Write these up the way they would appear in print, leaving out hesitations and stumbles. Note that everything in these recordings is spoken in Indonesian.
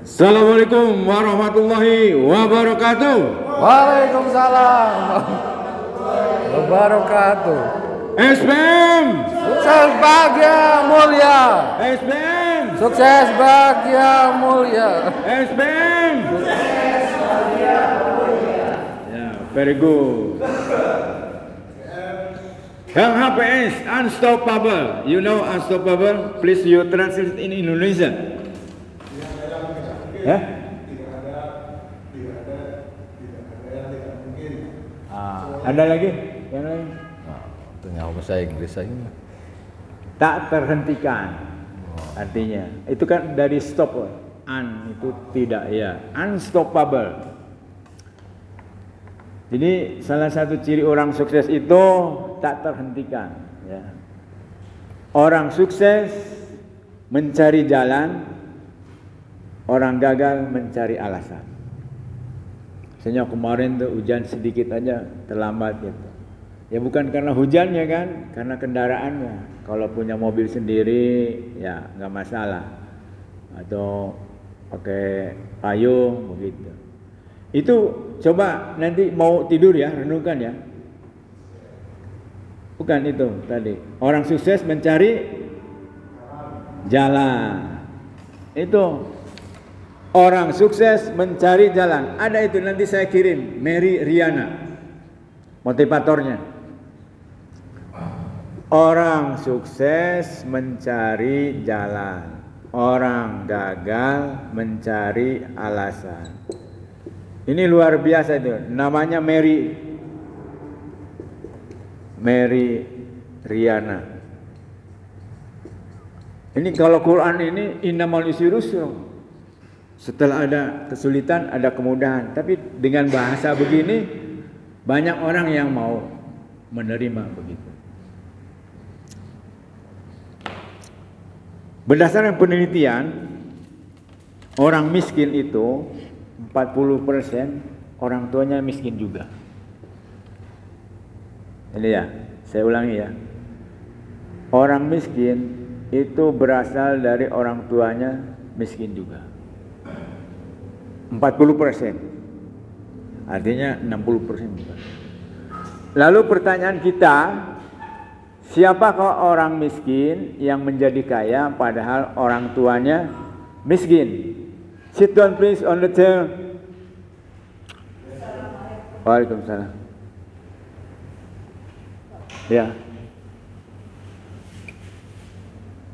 Assalamualaikum warahmatullahi wabarakatuh. Waalaikumsalam wabarakatuh. SBM Sukses bahagia mulia. SBM Sukses bahagia mulia. SBM. Ya, very good. HPS unstoppable. You know unstoppable? Please you translate in Indonesian. Ya? Ada lagi? Yang lain? Tanya bahasa Inggris aja. Tak terhentikan. Artinya, itu kan dari stop. Itu tidak ya. Unstoppable. Jadi salah satu ciri orang sukses itu tak terhentikan. Ya. Orang sukses mencari jalan. Orang gagal mencari alasan. Misalnya kemarin tuh hujan sedikit aja terlambat gitu. Ya bukan karena hujannya kan, karena kendaraannya. Kalau punya mobil sendiri ya nggak masalah. Atau pakai payung begitu. Itu coba nanti mau tidur ya, renungkan ya. Bukan itu tadi. Orang sukses mencari jalan. Itu orang sukses mencari jalan. Ada itu nanti saya kirim Mary Riana motivatornya. Orang sukses mencari jalan. Orang gagal mencari alasan. Ini luar biasa itu. Namanya Mary Riana. Ini kalau Quran ini innamal yusri yusra. Setelah ada kesulitan, ada kemudahan. Tapi dengan bahasa begini, banyak orang yang mau menerima begitu. Berdasarkan penelitian, orang miskin itu 40% orang tuanya miskin juga. Ini ya, saya ulangi ya. Orang miskin itu berasal dari orang tuanya miskin juga. 40%. Artinya 60% juga. Lalu pertanyaan kita, siapakah orang miskin yang menjadi kaya padahal orang tuanya miskin? Sit down please on the chair. Waalaikumsalam. Ya.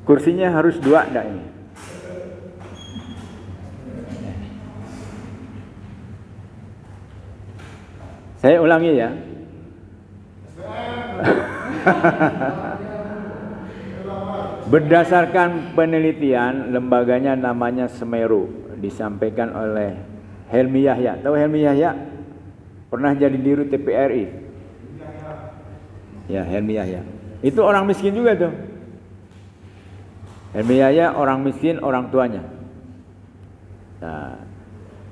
Kursinya harus 2 enggak ini? Saya ulangi ya. Berdasarkan penelitian, lembaganya namanya Semeru, disampaikan oleh Helmi Yahya. Tahu Helmi Yahya? Pernah jadi dirut TPRI. Ya, Helmi Yahya. Itu orang miskin juga tuh. Helmi Yahya orang miskin, orang tuanya. Nah,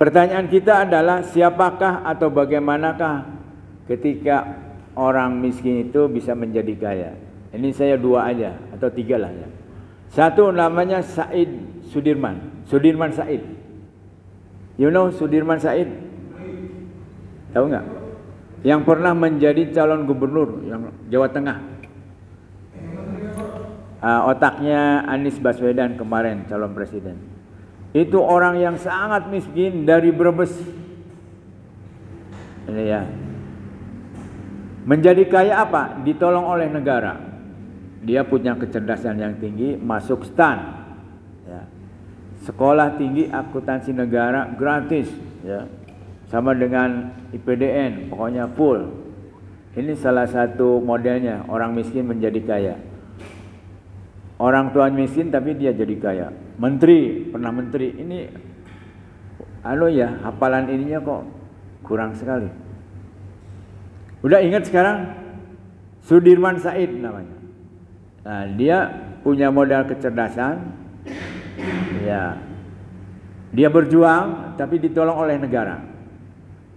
pertanyaan kita adalah siapakah atau bagaimanakah ketika orang miskin itu bisa menjadi kaya? Ini saya 2 aja atau 3 lah ya. Satu namanya Said Sudirman. Sudirman Said. You know Sudirman Said? Tahu nggak? Yang pernah menjadi calon gubernur yang Jawa Tengah. Otaknya Anies Baswedan kemarin calon presiden. Itu orang yang sangat miskin dari Brebes. Ini ya. Menjadi kaya apa? Ditolong oleh negara. Dia punya kecerdasan yang tinggi, masuk STAN. Ya. Sekolah tinggi akuntansi negara gratis. Ya. Sama dengan IPDN, pokoknya full. Ini salah satu modelnya orang miskin menjadi kaya. Orang tua miskin tapi dia jadi kaya. Menteri, pernah menteri. Ini hafalan ininya kok kurang sekali. Udah ingat sekarang? Sudirman Said namanya. Nah, dia punya modal kecerdasan. Ya. Dia berjuang tapi ditolong oleh negara.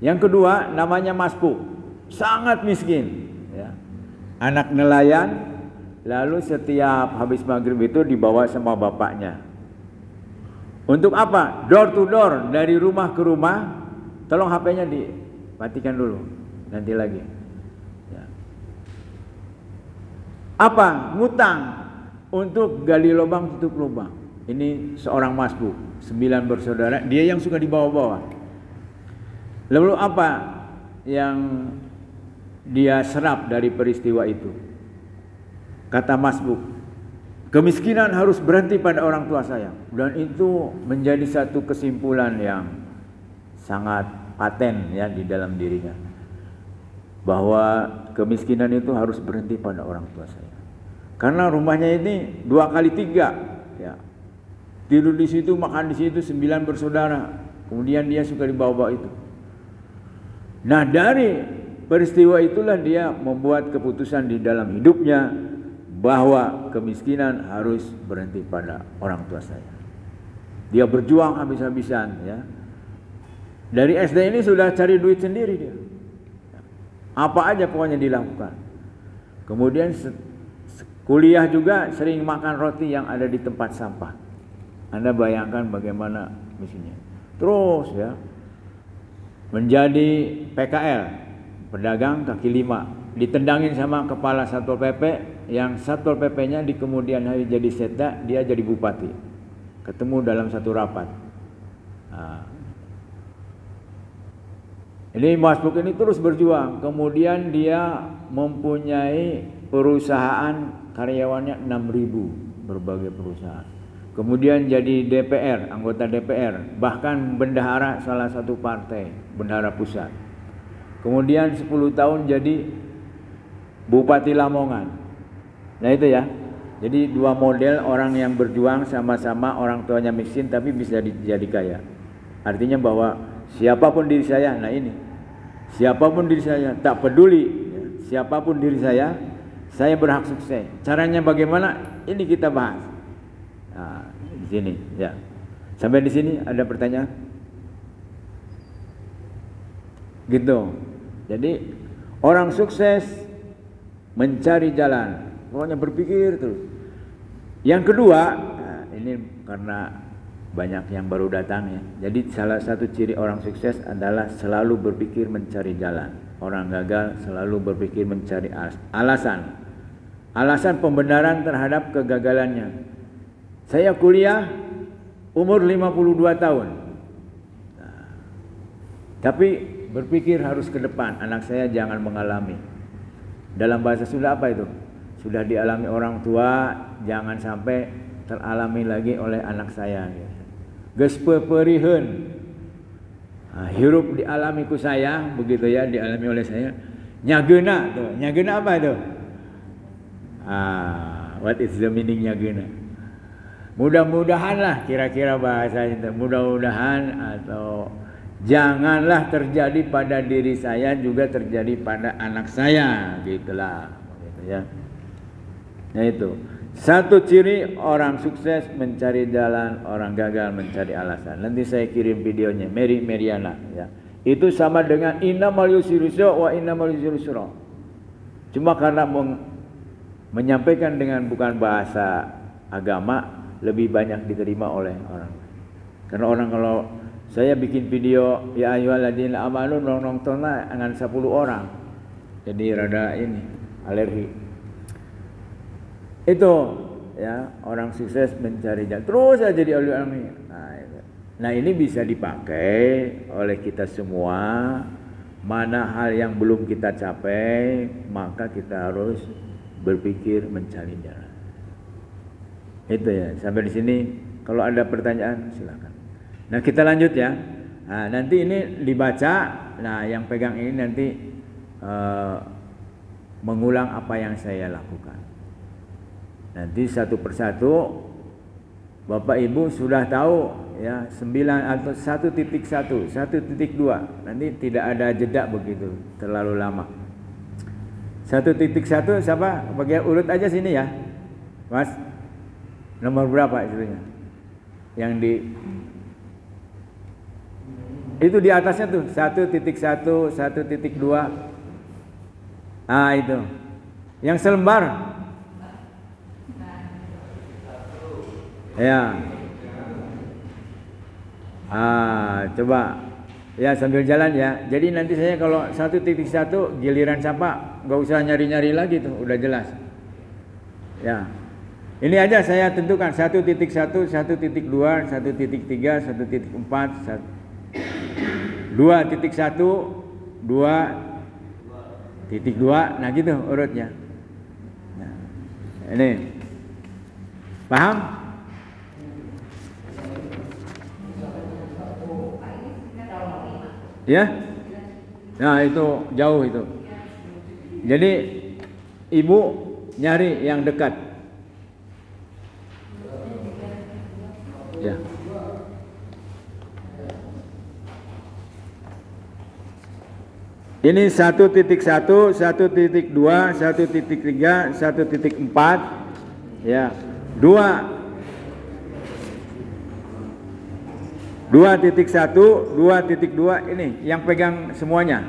Yang kedua namanya Maspu. Sangat miskin, ya. Anak nelayan. Lalu setiap habis maghrib itu dibawa sama bapaknya. Untuk apa? Door to door, dari rumah ke rumah. Tolong HP-nya dimatikan dulu, nanti lagi. Ya. Apa? Ngutang untuk gali lubang tutup lubang. Ini seorang masbuk, 9 bersaudara, dia yang suka dibawa-bawa. Lalu apa yang dia serap dari peristiwa itu? Kata masbuk, kemiskinan harus berhenti pada orang tua saya. Dan itu menjadi satu kesimpulan yang sangat paten ya di dalam dirinya, bahwa kemiskinan itu harus berhenti pada orang tua saya. Karena rumahnya ini 2 kali 3 ya. Tidur di situ, makan di situ, 9 bersaudara. Kemudian dia suka dibawa-bawa itu. Nah, dari peristiwa itulah dia membuat keputusan di dalam hidupnya bahwa kemiskinan harus berhenti pada orang tua saya. Dia berjuang habis-habisan ya. Dari SD ini sudah cari duit sendiri dia. Apa aja pokoknya dilakukan. Kemudian kuliah juga sering makan roti yang ada di tempat sampah. Anda bayangkan bagaimana miskinnya. Terus ya menjadi PKL, pedagang kaki 5, ditendangin sama kepala Satpol PP, yang Satpol PP-nya di kemudian hari jadi sekda, dia jadi bupati. Ketemu dalam satu rapat. Nah, ini masbuk ini terus berjuang. Kemudian dia mempunyai perusahaan, karyawannya 6.000, berbagai perusahaan. Kemudian jadi DPR, anggota DPR, bahkan bendahara salah satu partai, bendahara pusat. Kemudian 10 tahun jadi Bupati Lamongan. Nah itu ya. Jadi 2 model orang yang berjuang sama-sama, orang tuanya miskin tapi bisa jadi kaya. Artinya bahwa siapapun diri saya, nah ini, siapapun diri saya, tak peduli ya, siapapun diri saya berhak sukses. Caranya bagaimana? Ini kita bahas. Nah, di sini ya. Sampai di sini ada pertanyaan? Gitu. Jadi orang sukses mencari jalan, pokoknya berpikir terus. Yang kedua, nah ini karena banyak yang baru datang ya. Jadi salah satu ciri orang sukses adalah selalu berpikir mencari jalan. Orang gagal selalu berpikir mencari alasan. Alasan pembenaran terhadap kegagalannya. Saya kuliah umur 52 tahun. Nah, tapi berpikir harus ke depan, anak saya jangan mengalami. Dalam bahasa Sunda apa itu? Sudah dialami orang tua, jangan sampai teralami lagi oleh anak saya. Geus peupeureun. Nah, hirup dialami ku saya, begitu ya, dialami oleh saya. Nyageuna tuh, nyageuna apa itu? What is the meaning nyageuna? Mudah-mudahan lah kira-kira bahasanya, mudah-mudahan atau janganlah terjadi pada diri saya juga terjadi pada anak saya, gitulah, gitu ya. Nah itu satu ciri orang sukses mencari jalan, orang gagal mencari alasan. Nanti saya kirim videonya, Mary Meriana ya. Itu sama dengan innamal yusri yusra wa innamal yusri yusra. Cuma karena menyampaikan dengan bukan bahasa agama lebih banyak diterima oleh orang. Karena orang kalau saya bikin video ya ayyuhalladzina amanu nontonlah dengan 10 orang. Jadi rada ini alergi. Itu ya, orang sukses mencari jalan terus saja di alami. Nah ini bisa dipakai oleh kita semua. Mana hal yang belum kita capai, maka kita harus berpikir mencari jalan. Itu ya, sampai di sini kalau ada pertanyaan silakan. Nah kita lanjut ya. Nah, nanti ini dibaca. Nah yang pegang ini nanti mengulang apa yang saya lakukan. Nanti satu persatu Bapak Ibu sudah tahu ya, 9 atau 1.1, 1.2. Nanti tidak ada jeda begitu terlalu lama. 1.1 siapa? Bagian urut aja sini ya, Mas. Nomor berapa itunya? Yang di itu di atasnya tuh 1.1, 1.2. Ah itu. Yang selembar. Ya. Coba ya sambil jalan ya. Jadi nanti saya kalau 1.1 giliran sapa nggak usah nyari-nyari lagi tuh, udah jelas. Ya. Ini aja saya tentukan 1.1, 1.2, 1.3, 1.4, 2.1, 2.2, nah gitu urutnya. Nah, ini paham? Ya? Nah itu jauh itu. Jadi ibu nyari yang dekat. Ya. Ini 1.1, 1.2, 1.3, 1.4, ya, 2.1, 2.2 ini yang pegang semuanya.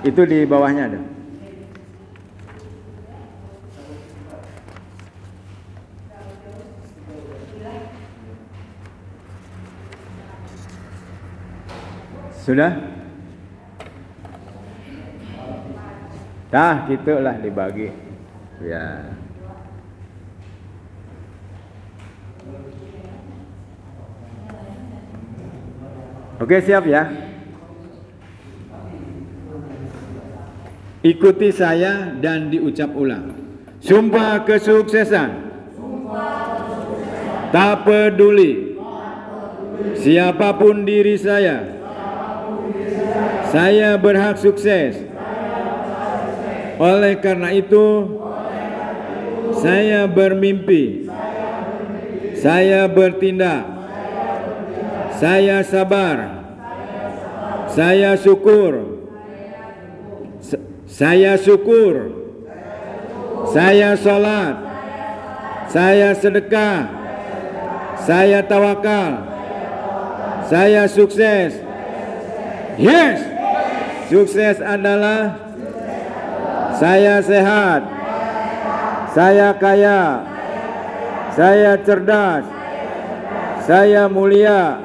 Itu di bawahnya ada. Sudah? Nah, gitulah dibagi. Ya. Oke, siap ya. Ikuti saya dan diucap ulang. Sumpah kesuksesan. Tak peduli siapapun diri saya berhak sukses. Oleh karena itu, saya bermimpi, saya bertindak, saya sabar, saya syukur, saya sholat, saya sedekah, saya tawakal, saya sukses. Yes, sukses adalah saya sehat, saya kaya, saya cerdas, saya mulia.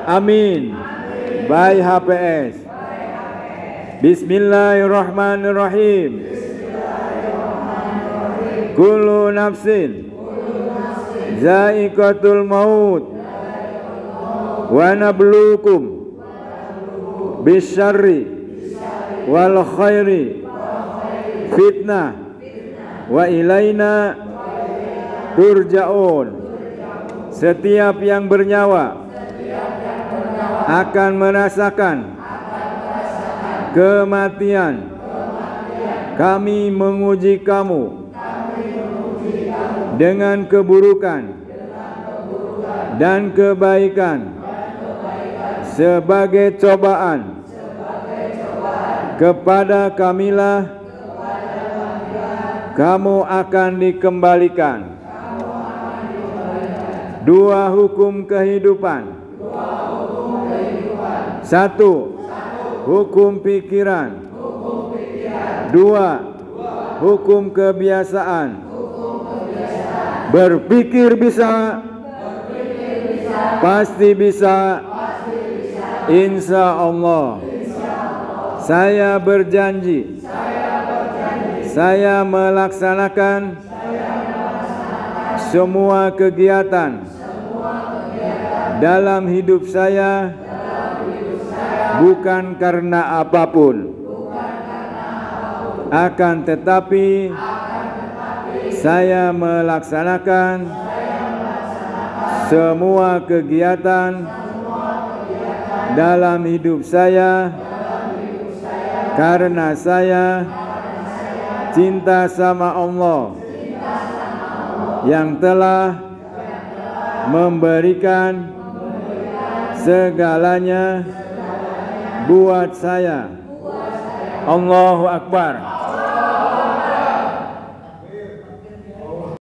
Amin. By HPS. Bismillahirrahmanirrahim. Kullu nafsin za'iqatul maut wa nabluukum bisyarri wal khairi fitnah wa ilaina turja'un. Setiap yang bernyawa akan merasakan kematian. Kami menguji kamu dengan keburukan dan kebaikan sebagai cobaan. Kepada kamilah kamu akan dikembalikan. Dua hukum kehidupan. Satu, hukum pikiran. Dua, hukum kebiasaan. Berpikir bisa, pasti bisa, insya Allah. Saya berjanji, saya melaksanakan semua kegiatan dalam hidup saya bukan karena apapun, akan tetapi saya melaksanakan semua kegiatan dalam hidup saya karena saya cinta sama Allah yang telah memberikan segalanya buat saya. Allahu Akbar.